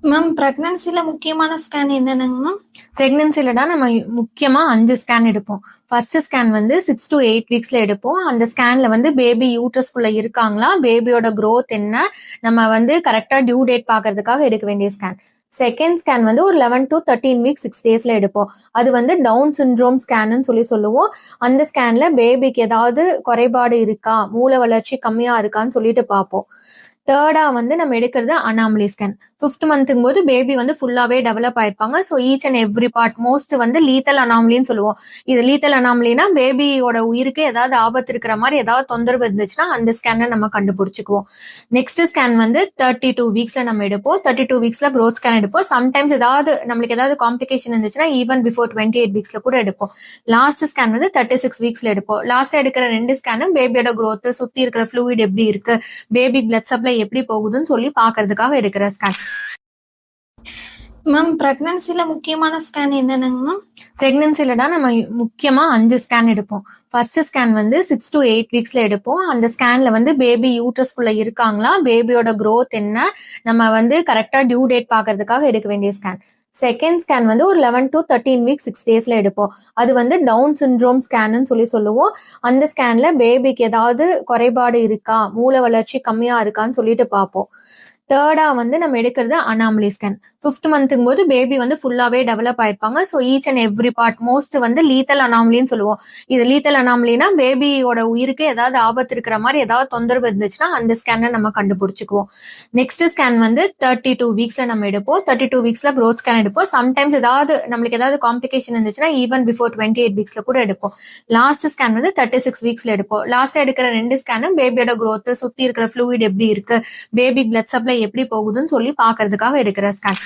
Ma'am பிரெக்னன்சில முக்கியமான scan என்னென்னங்க ma'am? பிரெக்னன்சில தான் நம்ம முக்கியமா 5 ஸ்கேன் எடுப்போம். ஃபர்ஸ்ட் ஸ்கேன் வந்து 6 to 8 வீக்ஸ்ல எடுப்போம். அந்த ஸ்கேன்ல வந்து பேபி யூட்ரஸ்குள்ள இருக்காங்களா, பேபியோட growth என்ன, நம்ம வந்து கரெக்டா டியூ டேட் பார்க்கறதுக்காக எடுக்க வேண்டிய ஸ்கேன். செகண்ட் ஸ்கேன் வந்து ஒரு 11 to 13 வீக்ஸ் 6 டேஸ்ல எடுப்போம். அது வந்து டவுன் சிண்ட்ரோம் ஸ்கேன்னு சொல்லுவோம். அந்த ஸ்கேன்ல பேபிக்கு ஏதாவது குறைபாடு இருக்கா, மூளை வளர்ச்சி கம்மியா இருக்கான்னு சொல்லிட்டு பார்ப்போம். தேர்டா வந்து நம்ம எடுக்கிறது அனாமலி ஸ்கேன். 5th மந்த்துங்கும் போது பேபி வந்து ஃபுல்லாவே டெவலப் ஆயிருப்பாங்க. So each and every part most வந்து லீத்தல் அனாமலின்னு சொல்லுவோம். இது லீத்தல் அனாமலினா பேபியோட உயிருக்கு ஏதாவது ஆபத்து இருக்கிற மாதிரி ஏதாவது தொந்தரவு இருந்துச்சுன்னா அந்த ஸ்கேனை நம்ம கண்டுபிடிச்சுக்குவோம். நெக்ஸ்ட் ஸ்கேன் வந்து 32 வீக்ஸ்ல நம்ம எடுப்போம். 32 வீக்ஸ்ல growth ஸ்கேன் எடுப்போம். சம்டைம்ஸ் நம்மளுக்கு ஏதாவது காம்ப்ளிகேஷன் இருந்துச்சுன்னா ஈவன் பிஃபோர் 28 வீக்ஸ்ல கூட எடுப்போம். லாஸ்ட் ஸ்கேன் வந்து 36 வீக்ஸ்ல எடுப்போம். லாஸ்டா எடுக்கிற 2 ஸ்கேனும் பேபியோட growth, சுத்தி இருக்கிற ஃப்ளூயிட் எப்படி இருக்கு, பேபி பிளட் சப்ளை எப்படி போகுதுன்னு சொல்லி பாக்குறதுக்காக எடுக்கிற ஸ்கேன். மேம் பிரெக்னன்சில முக்கியமான ஸ்கேன் என்னென்னங்க மேம்? பிரெக்னன்சில தான் நம்ம முக்கியமா 5 ஸ்கேன் எடுப்போம். ஃபர்ஸ்ட் ஸ்கேன் வந்து 6 to 8 வீக்ஸ்ல எடுப்போம். அந்த ஸ்கேன்ல வந்து பேபி யூட்ரஸ்குள்ள இருக்காங்களா, பேபியோட growth என்ன, நம்ம வந்து கரெக்டா டியூ டேட் பார்க்கறதுக்காக எடுக்க வேண்டிய ஸ்கேன். செகண்ட் ஸ்கேன் வந்து ஒரு 11 to 13 வீக்ஸ் 6 டேஸ்ல எடுப்போம். அது வந்து டவுன் சிண்ட்ரோம் ஸ்கேன்னு சொல்லுவோம். அந்த ஸ்கேன்ல பேபிக்கு ஏதாவது குறைபாடு இருக்கா, மூளை வளர்ச்சி கம்மியா இருக்கான்னு சொல்லிட்டு பார்ப்போம். தேர்டா வந்து நம்ம எடுக்கிறது அனாமலி ஸ்கேன். 5th மந்த்துங்கும் போது பேபி வந்து ஃபுல்லாவே டெவலப் ஆயிருப்பாங்க. So each and every part most வந்து லீத்தல் அனாமலின்னு சொல்லுவோம். இது லீத்தல் அனாமலினா பேபியோட உயிருக்கு ஏதாவது ஆபத்து இருக்கிற மாதிரி ஏதாவது தொந்தரவு இருந்துச்சுன்னா அந்த ஸ்கேனை நம்ம கண்டுபிடிச்சுக்குவோம். நெக்ஸ்ட் ஸ்கேன் வந்து 32 வீக்ஸ்ல நம்ம எடுப்போம். 32 வீக்ஸ்ல growth ஸ்கேன் எடுப்போம். சம்டைம்ஸ் நம்மளுக்கு ஏதாவது காம்ப்ளிகேஷன் இருந்துச்சுன்னா ஈவன் பிஃபோர் 28 வீக்ஸ்ல கூட எடுப்போம். லாஸ்ட் ஸ்கேன் வந்து 36 வீக்ஸ்ல எடுப்போம். லாஸ்டா எடுக்கிற 2 ஸ்கேனும் பேபியோட growth, சுத்தி இருக்கிற ஃப்ளூயிட் எப்படி இருக்கு, பேபி பிளட் சப்ளை எப்படி போகுதுன்னு சொல்லி பாக்குறதுக்காக எடுக்கிற ஸ்கேன்.